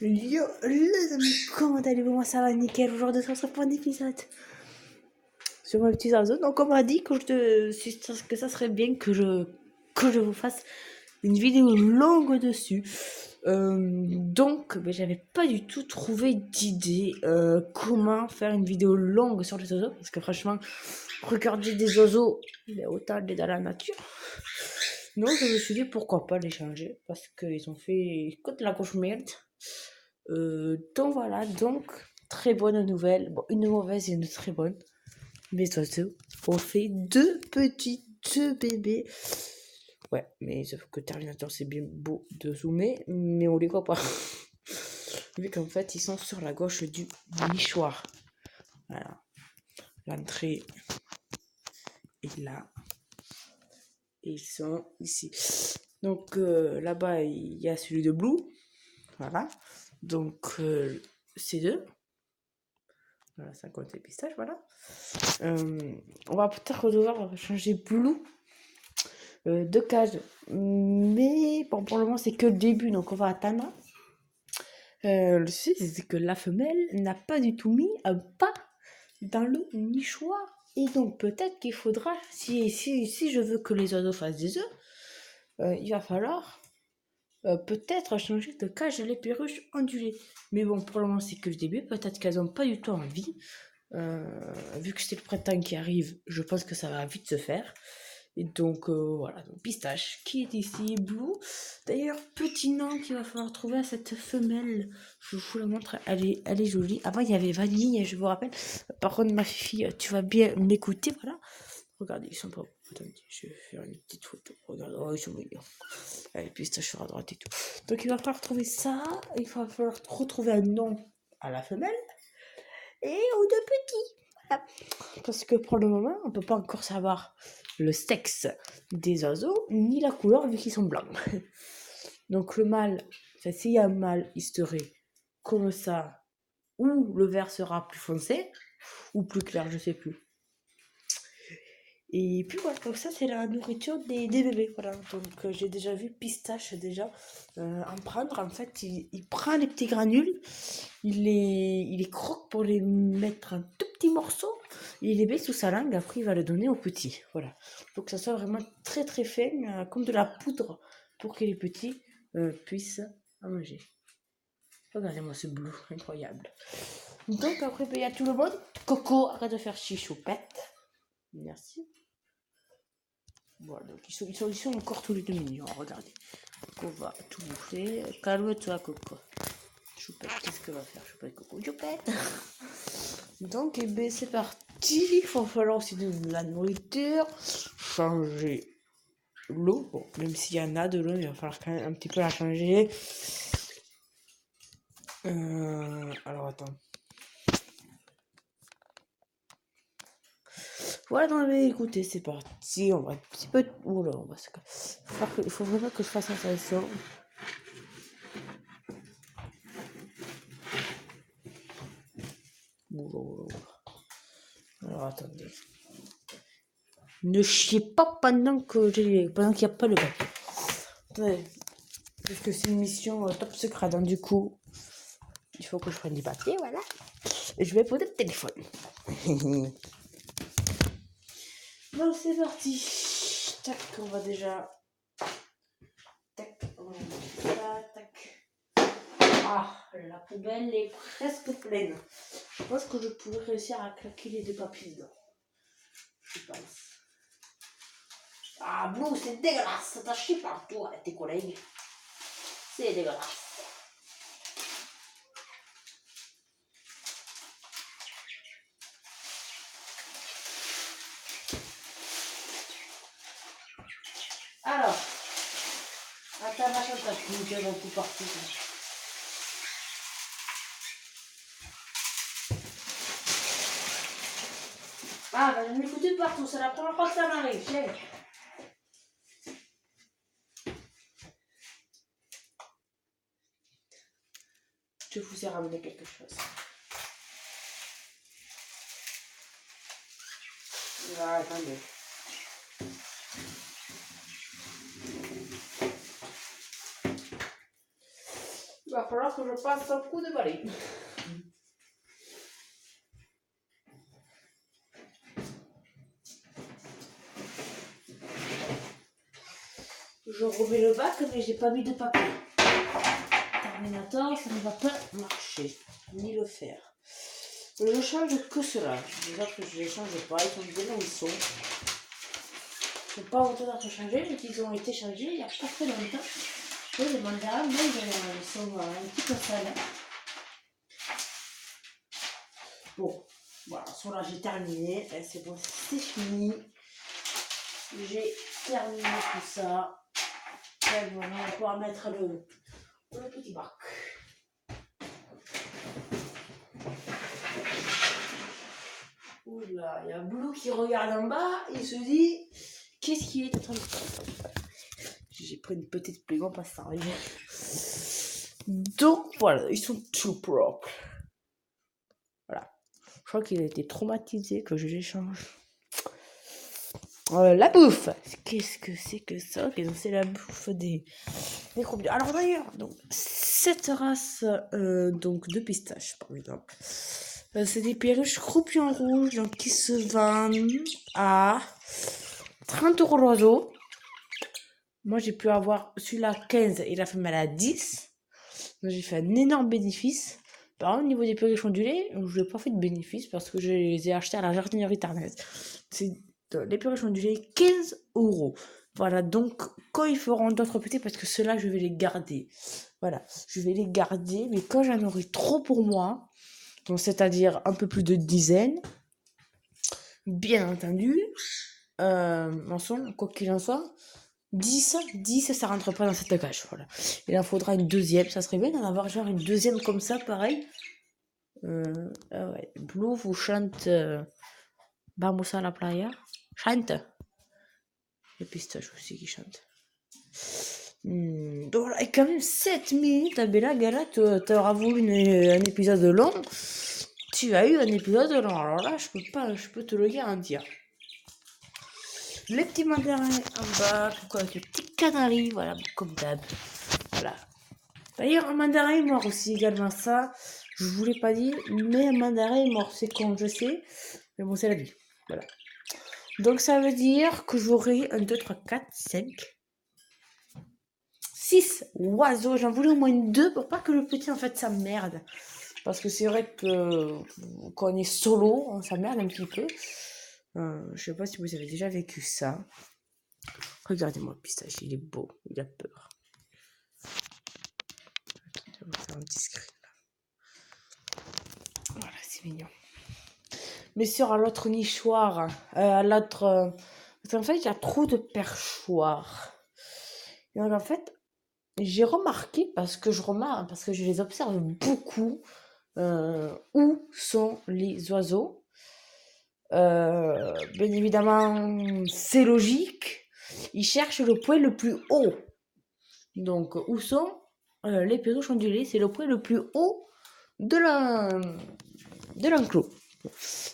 Yo, les amis, comment allez-vous? Moi ça va nickel. Aujourd'hui, ça sera pour un épisode sur mes petits oiseaux. Donc, on m'a dit que ça serait bien que je vous fasse une vidéo longue dessus. Donc, mais j'avais pas du tout trouvé d'idée comment faire une vidéo longue sur les oiseaux. Parce que franchement, regarder des oiseaux, il est autant dans la nature. Non, je me suis dit pourquoi pas les changer. Parce qu'ils ont fait que de la gauche merde. Donc voilà, donc très bonne nouvelle. Bon, une mauvaise et une très bonne. Mes oiseaux ont fait deux bébés. Ouais, mais sauf que Terminator, c'est bien beau de zoomer, mais on les voit pas. Vu qu'en fait, ils sont sur la gauche du nichoir. Voilà. L'entrée est là. Et ils sont ici. Donc là-bas, il y a celui de Blue. Voilà. Donc c'est deux. Voilà, 50 pistaches, voilà. On va peut-être devoir changer Blue de cage. Mais bon, pour le moment, c'est que le début, donc on va attendre. Le souci, c'est que la femelle n'a pas du tout mis un pas dans le nichoir. Et donc, peut-être qu'il faudra, si je veux que les oiseaux fassent des œufs, il va falloir peut-être changer de cage les perruches ondulées. Mais bon, pour le moment, c'est que le début. Peut-être qu'elles n'ont pas du tout envie. Vu que c'est le printemps qui arrive, je pense que ça va vite se faire. Et donc voilà, donc pistache qui est ici, Blue. D'ailleurs, petit nom qu'il va falloir trouver à cette femelle. Je vous la montre, elle est jolie. Avant, il y avait Vanille, je vous rappelle. Par contre, ma fille, tu vas bien m'écouter, voilà. Regardez, ils sont pas. Attendez, je vais faire une petite photo. Regardez, oh, ils sont mignons. Allez, pistache sur la droite et tout. Donc, il va falloir trouver ça. Il va falloir retrouver un nom à la femelle et aux deux petits. Voilà. Parce que pour le moment, on peut pas encore savoir le sexe des oiseaux, ni la couleur vu qu'ils sont blancs. Donc le mâle, enfin, s'il y a un mâle, il serait comme ça, ou le vert sera plus foncé, ou plus clair, je sais plus. Et puis voilà, donc ça c'est la nourriture des bébés, voilà. Donc j'ai déjà vu Pistache déjà en prendre, en fait il prend les petits granules, il les croque pour les mettre en tout petits morceaux, il les met sous sa langue, après il va le donner aux petits, voilà. Faut que ça soit vraiment très très fin, comme de la poudre, pour que les petits puissent en manger. Regardez-moi ce bleu, incroyable. Donc après il y a tout le monde. Coco, arrête de faire chichoupette. Merci. Voilà, donc ils sont encore tous les 2 mignons, regardez. Coco va tout bouffer. Calme-toi, Coco. Choupette, qu'est-ce que va faire Choupette, Coco Choupette. Donc, eh ben, c'est parti. Il va falloir aussi de la nourriture. Changer l'eau. Bon, même s'il y en a de l'eau, il va falloir quand même un petit peu la changer. Alors, attends. Voilà, non, mais écoutez, c'est parti. On va un petit peu. Oula, on va se. Il faut vraiment que je fasse attention. Alors attendez. Ne chiez pas pendant qu'il n'y a pas le papier. Attendez. Parce que c'est une mission top secret. Donc du coup, il faut que je prenne du papier, voilà. Et je vais poser le téléphone. Bon, c'est parti. Tac, on va déjà. Tac, on va mettre ça, tac. Ah, la poubelle est presque pleine. Je pense que je pourrais réussir à claquer les deux papiers dedans. Je pense. Ah, Blue, c'est dégueulasse. T'as chié partout avec tes collègues. C'est dégueulasse. Alors, attends, machin, t'as tout un coup partout. Ah, bah, j'en ai foutu partout. C'est la première fois que ça m'arrive. Tiens. Je vous ai ramené quelque chose. Ah, attendez. Il va falloir que je passe un coup de balai. Je remets le bac, mais j'ai pas mis de papier. Terminator, ça ne va pas marcher, ni le faire. Je change que cela. Les autres, je les change pas, ils sont bien où ils sont. Je n'ai pas honte d'être changés, ils ont été changés il n'y a pas très longtemps. Les mandarins, moi, ils sont un petit peu sales. Bon, voilà, là j'ai terminé. C'est bon, c'est fini. J'ai terminé tout ça. Et voilà, on va pouvoir mettre le petit bac. Oula, il y a Blue qui regarde en bas, il se dit qu'est-ce qu'il est en train de faire. J'ai pris une petite plume, pas ça arrive. Donc voilà, ils sont tout propres. Voilà. Je crois qu'il a été traumatisé que je les change. La bouffe. Qu'est-ce que c'est que ça? C'est la bouffe des croupes. Alors d'ailleurs, donc cette race donc de pistache par exemple. C'est des perruches croupions rouges donc, qui se vendent à 30 € l'oiseau. Moi, j'ai pu avoir celui-là 15 et la femelle à 10. Donc, j'ai fait un énorme bénéfice. Par contre, au niveau des perruches ondulées, je n'ai pas fait de bénéfice parce que je les ai achetés à la jardinerie Tarnaise. C'est les perruches ondulées, 15 €. Voilà, donc quand ils feront d'autres petits, parce que ceux-là, je vais les garder. Voilà, je vais les garder, mais quand j'en aurai trop pour moi, donc c'est-à-dire un peu plus de dizaines, bien entendu, quoi qu'il en soit, 10, ça rentre pas dans cette cage, voilà. Il en faudra une deuxième, ça serait bien d'en avoir genre une deuxième comme ça, pareil. Ah ouais, Blue vous chante Vamos a la playa. Chante. Les pistaches aussi qui chantent. Donc voilà, et quand même 7 minutes, Bella Gala, tu auras voulu un épisode long. Tu as eu un épisode long, alors là, je peux te le garantir. Les petits mandarins en bas, avec les petits canaris, voilà, comme d'hab. Voilà. D'ailleurs, un mandarin est mort aussi également, ça, je vous l'ai pas dit, mais un mandarin est mort, c'est con, je sais, mais bon, c'est la vie. Voilà. Donc ça veut dire que j'aurai 1, 2, 3, 4, 5, 6 oiseaux. J'en voulais au moins 2 pour pas que le petit en fait s'emmerde. Parce que c'est vrai que quand on est solo, on s'emmerde un petit peu. Je sais pas si vous avez déjà vécu ça. Regardez-moi le pistache, il est beau, il a peur. Je vais vous faire un petit screen là. Voilà, c'est mignon. Mais sur l'autre nichoir, l'autre... parce qu'en fait, il y a trop de perchoirs. Et donc, en fait, j'ai remarqué, parce que je les observe beaucoup, où sont les oiseaux. Bien évidemment, c'est logique. Ils cherchent le point le plus haut. Donc, où sont les perruches ondulées? C'est le point le plus haut de l'enclos.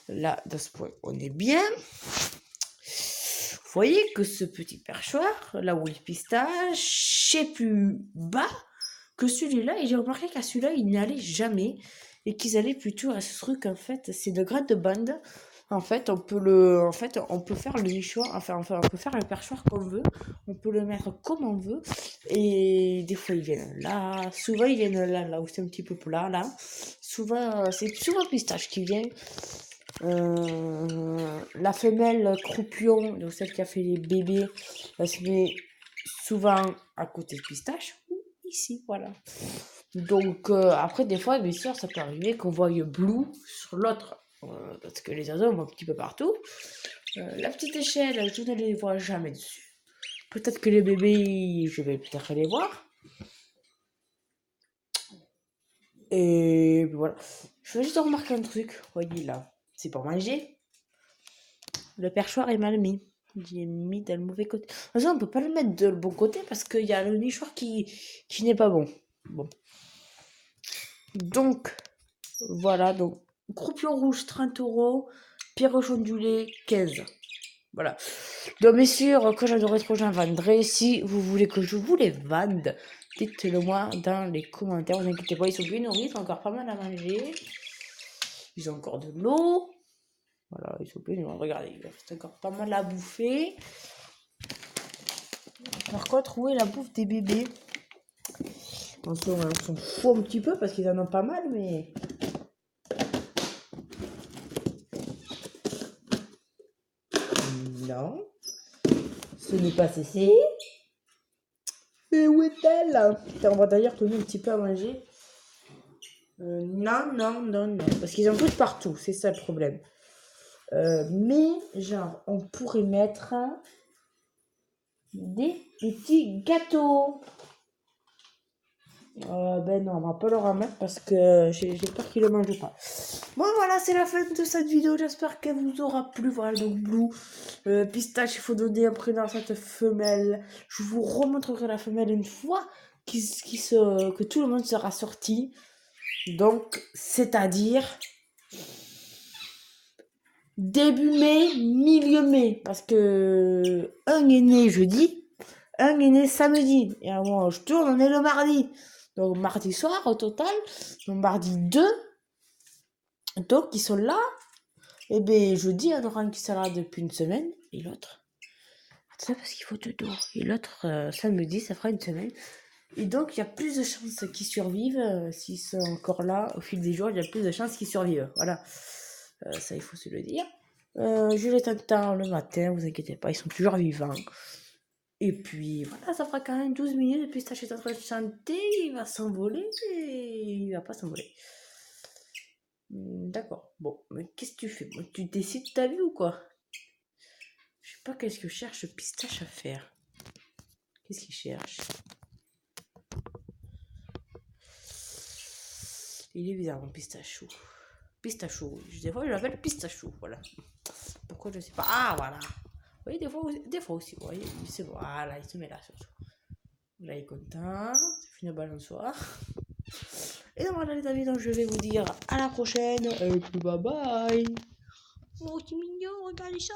Là, dans ce point, on est bien. Vous voyez que ce petit perchoir, là où il pistache, c'est plus bas que celui-là. Et j'ai remarqué qu'à celui-là, il n'y allait jamais. Et qu'ils allaient plutôt à ce truc, en fait. C'est de grade de bande. En fait, on peut faire le nichoir, enfin, on peut faire le perchoir qu'on veut. On peut le mettre comme on veut. Et des fois, ils viennent là. Souvent, ils viennent là où c'est un petit peu plat, là. Souvent, c'est souvent pistache qui vient. La femelle croupion, donc celle qui a fait les bébés, elle se met souvent à côté de pistache ou ici, voilà. Donc après des fois bien sûr ça peut arriver qu'on voie Blue sur l'autre, parce que les oiseaux vont un petit peu partout. La petite échelle, je ne les vois jamais dessus. Peut-être que les bébés, je vais peut-être les voir. Et voilà. Je vais juste remarquer un truc, voyez là, c'est pour manger. Le perchoir est mal mis. J'ai mis dans le mauvais côté. De on peut pas le mettre de le bon côté parce qu'il y a le nichoir qui n'est pas bon. Bon. Donc, voilà. Donc, croupion rouge, 30 €. Perruche ondulée, 15. Voilà. Donc, bien sûr, quand j'en aurai trop, j'en vendrai. Si vous voulez que je vous les vende, Dites-le moi dans les commentaires, vous inquiétez pas, ils sont bien nourris, ils ont encore pas mal à manger. Ils ont encore de l'eau. Voilà, ils sont bien nourris, regardez, il reste encore pas mal à bouffer. Par contre, où est la bouffe des bébés? On s'en fout un petit peu parce qu'ils en ont pas mal, mais... Non. Ce n'est pas cessé. Et où est-elle? On va d'ailleurs donner un petit peu à manger. Non. Parce qu'ils en foutent partout, c'est ça le problème. Mais, genre, on pourrait mettre des petits gâteaux. Ben non, on va pas leur en mettre parce que j'ai peur qu'ils le mangent pas. Bon, voilà, c'est la fin de cette vidéo. J'espère qu'elle vous aura plu. Voilà, donc Blue, pistache, il faut donner un prénom à cette femelle. Je vous remontrerai la femelle une fois que tout le monde sera sorti. Donc, c'est-à-dire début mai, milieu mai. Parce que un est né jeudi, un est né samedi. Et moi, je tourne, on est le mardi. Donc, mardi soir, au total. Donc, mardi 2. Donc, ils sont là. Et bien, jeudi, il y en aura un qui sera là depuis une semaine. Et l'autre, c'est parce qu'il faut 2 dos. Et l'autre, samedi, ça fera une semaine. Et donc, il y a plus de chances qu'ils survivent. S'ils sont encore là au fil des jours, il y a plus de chances qu'ils survivent. Voilà. Ça, il faut se le dire. Je les tente le matin, vous inquiétez pas, ils sont toujours vivants. Et puis, voilà, ça fera quand même 12 minutes. Et puis, Pistache est en train de chanter. Il va s'envoler. Et il va pas s'envoler. D'accord. Bon, mais qu'est-ce que tu fais? Tu décides ta vie ou quoi? Je sais pas qu'est-ce que cherche Pistache à faire. Qu'est-ce qu'il cherche? Il est bizarre, mon Pistachou. Pistachou. Des fois, je l'appelle Pistachou. Voilà. Pourquoi je sais pas? Ah, voilà. Oui, des fois aussi. Vous voyez, c'est voilà, il se met là surtout. Là, il est content. Ça fait une balançoire. Et donc voilà les amis, donc je vais vous dire à la prochaine. Et puis bye bye. Oh, c'est mignon, regardez ça.